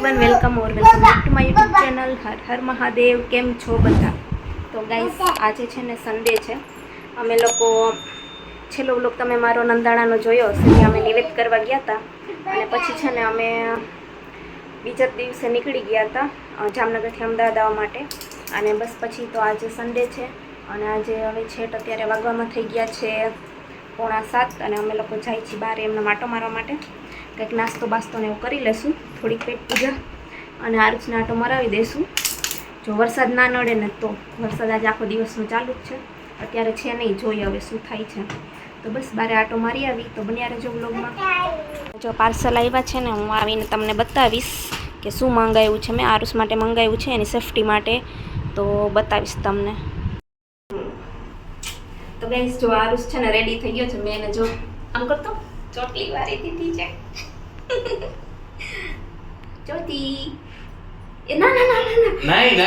Everyone welcome और welcome back to my YouTube channel Har Har Mahadev. केम छो बधा? तो गाइस आज है ने संडे है। अमे लोग छेल्लो व्लॉग तमे मारो नंदाणानो जोयो हशे। अमे निवेद करवा गया था अने पछी छे ने अमे बीजा दिवसे निकળી ગયા હતા જામનગરથી અમદાવાદ આવવા માટે। અને બસ પછી તો આજે સન્ડે છે અને આજે હવે છેટ અત્યારે વાગવામાં થઈ ગયા છે 6:45 અને અમે લોકો જાય છીએ બહાર એમનો માટો મારવા માટે। કંઈક નાસ્તો બાસ્તો ને એવું કરી લેશું, થોડીક પેટ પૂજા અને આરુચને આટો મરાવી દઈશું। જો વરસાદ ના નડે ને તો વરસાદ આજે આખો દિવસનો ચાલુ જ છે, અત્યારે છે નહીં, જોઈએ હવે શું થાય છે। તો બસ બારે આટો મારી આવી તો બન્યા રહેજો વ્લોગમાં। જો પાર્સલ આવ્યા છે ને હું આવીને તમને બતાવીશ કે શું મંગાવ્યું છે। મેં આરુષ માટે મંગાવ્યું છે એની સેફટી માટે, તો બતાવીશ તમને। તો ગાઈસ જો આરુષ છે ને રેડી થઈ ગયો છે। મેં એને જો આમ કરતો ચોટલી વારી દીધી છે। ચોટી એ ના ના ના ના નહીં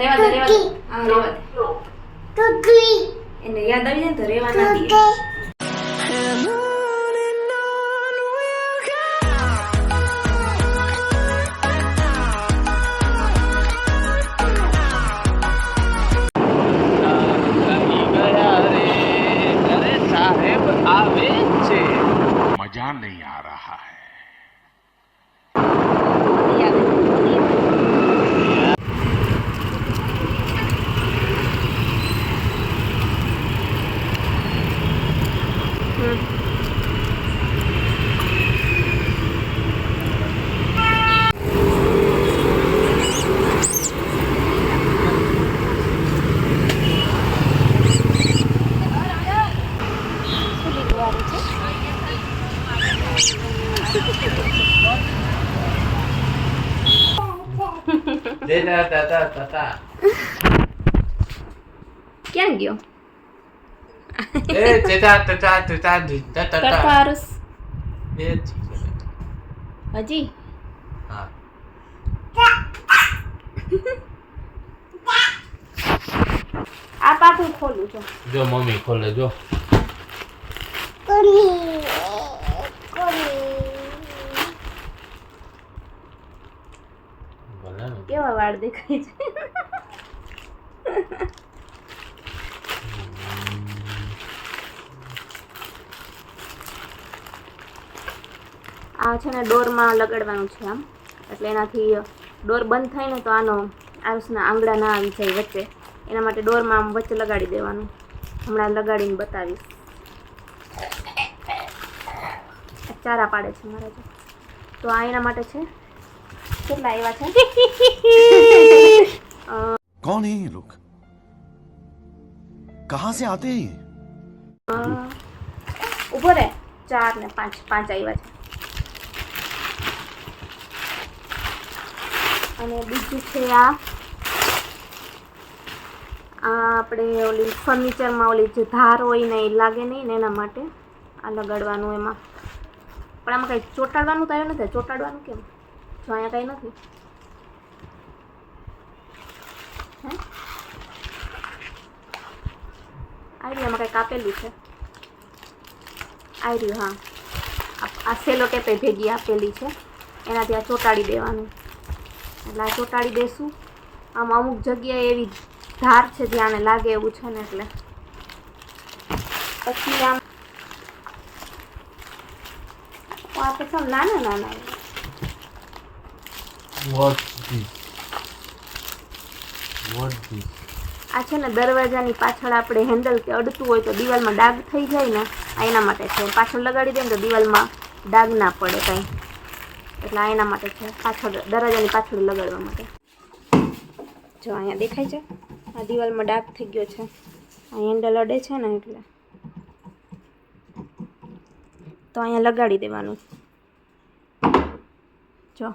રેવા દે હા રેવા દે એને યાદ આવી જાય તો રેવા ના દે। मजा नहीं आ रहा है। ક્યાં ગયો? કરતો આરુષ હજી આ પાકું ખોલું છો જો મમ્મી ખોલે જો કેવા વાળ દેખાય છે। આ છે ને ડોરમાં લગાડવાનું છે આમ, એટલે એનાથી ડોર બંધ થાય ને તો આનો આરુષના આંગળા ના આવી જાય વચ્ચે, એના માટે ડોરમાં આમ વચ્ચે લગાડી દેવાનું। હમણાં લગાડીને બતાવીશ। ચારા પાડે છે મારા જો, તો આ એના માટે છે। કેટલા આવ્યા છે? कौन है ये लोग? कहाँ से आते हैं? ઉભો રે, 4 ને 5 આવ્યા છે। અને બીજું છે આ આપણે ઓલી ફર્નિચરમાં ઓલી જે ધાર હોય ને એ લાગે નહીં ને એના માટે આ લગાડવાનું એમાં। પણ આમાં કંઈ ચોંટાડવાનું તો આવ્યું નથી। ચોંટાડવાનું કેમ? જો અહીંયા કંઈ નથી હે, આ રહ્યું એમાં કંઈક આપેલું છે। આ રહ્યું હા, આ સેલો ટેપે ભેગી આપેલી છે, એનાથી આ ચોંટાડી દેવાનું। એટલે આ ચોંટાડી દઈશું। આમ અમુક જગ્યાએ એવી ધાર છે જ્યાં આને લાગે એવું છે ને, એટલે પછી આમ આપણે સમ નાના નાના આ છે ને દરવાજાની પાછળ આપણે હેન્ડલ કે અડતું હોય તો દિવાલમાં ડાઘ થઈ જાય ને, આ એના માટે છે। પાછળ લગાડી દે ને તો દિવાલમાં ડાઘ ના પડે કાંઈ, એટલે આ એના માટે છે, પાછળ દરવાજાની પાછળ લગાડવા માટે। જો અહીંયા દેખાય છે આ દિવાલમાં ડાઘ થઈ ગયો છે, આ હેન્ડલ અડે છે ને એટલે, તો અહીંયા લગાડી દેવાનું। જો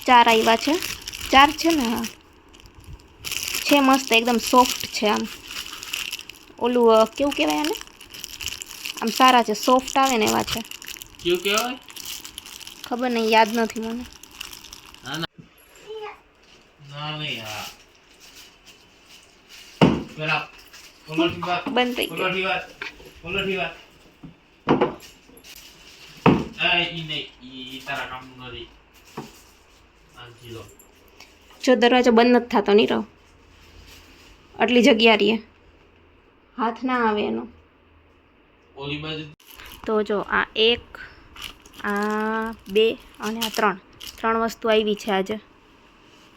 4 આવ્યા છે, 4 છે ને? હા છે, મસ્ત એકદમ સોફ્ટ છે। આમ ઓલું કેવું કહેવાય આને, આમ સારા છે, સોફ્ટ આવે ને એવા છે। ક્યું કહેવાય ખબર નહીં, યાદ નથી મને। ના નહીં હા પેલા બંધ થઈ ગયો। ઈ નહીં, ઈ તારા કામનું નથી. આંજી લો. જો દરવાજો બંધ નથી થતો નહીં રહો, આટલી જગ્યા રહીએ, હાથ ના આવે એનો. ઓલી બાજુ તો જો આ 1, આ 2 અને આ 3 વસ્તુ આવી છે આજે.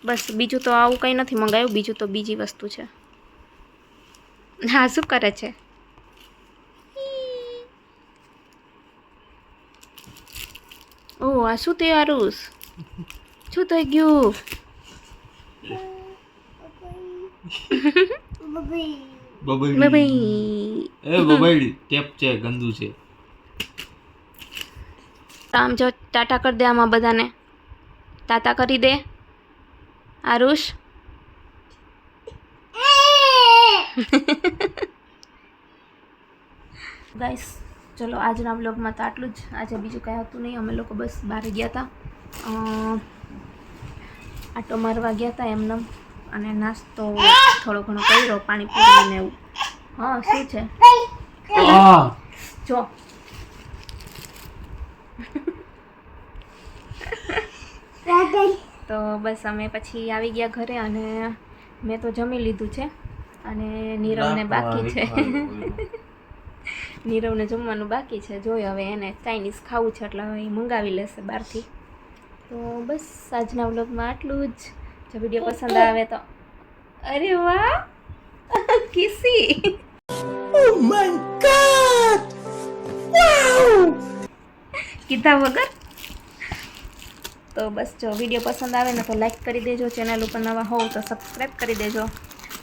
બસ બીજું તો આવું કંઈ નથી મંગાવ્યું, બીજું તો બીજી વસ્તુ છે. હા શું કરે છે? ઓહ આ શું થયું આરુષ? શું થઈ ગયું? બબાઈ. એ બબાડી ટેપ છે, ગંદુ છે. આમ જો ટાટા કરી દે આમાં બધાને, ટાટા કરી દે આરુષ. ગાઈસ ચલો આજના બ્લોગમાં તો આટલું જ. આજે બીજું કાંઈ હતું નહીં, અમે લોકો બસ બહાર ગયા હતા, આટો મારવા ગયા હતા એમને, અને નાસ્તો થોડો ઘણો કર્યો, પાણીપુરી ને એવું. હા શું છે જો તો બસ અમે પછી આવી ગયા ઘરે, અને મેં તો જમી લીધું છે, અને નીરવને બાકી છે. નીરવને જમવાનું બાકી છે. જોઈએ હવે એને ચાઇનીઝ ખાવું છે એટલે હવે એ મંગાવી લેશે બહારથી. તો બસ આજના વ્લોગમાં આટલું જ. જો વિડીયો પસંદ આવે તો અરે વાહ કિસી કીધા વગર. તો બસ જો વિડીયો પસંદ આવે ને તો લાઈક કરી દેજો, ચેનલ ઉપર નવા હોવ તો સબસ્ક્રાઈબ કરી દેજો.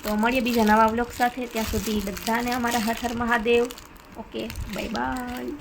તો મળીએ બીજા નવા વ્લોગ સાથે, ત્યાં સુધી બધાને અમારા Har Har Mahadev. Okay bye by.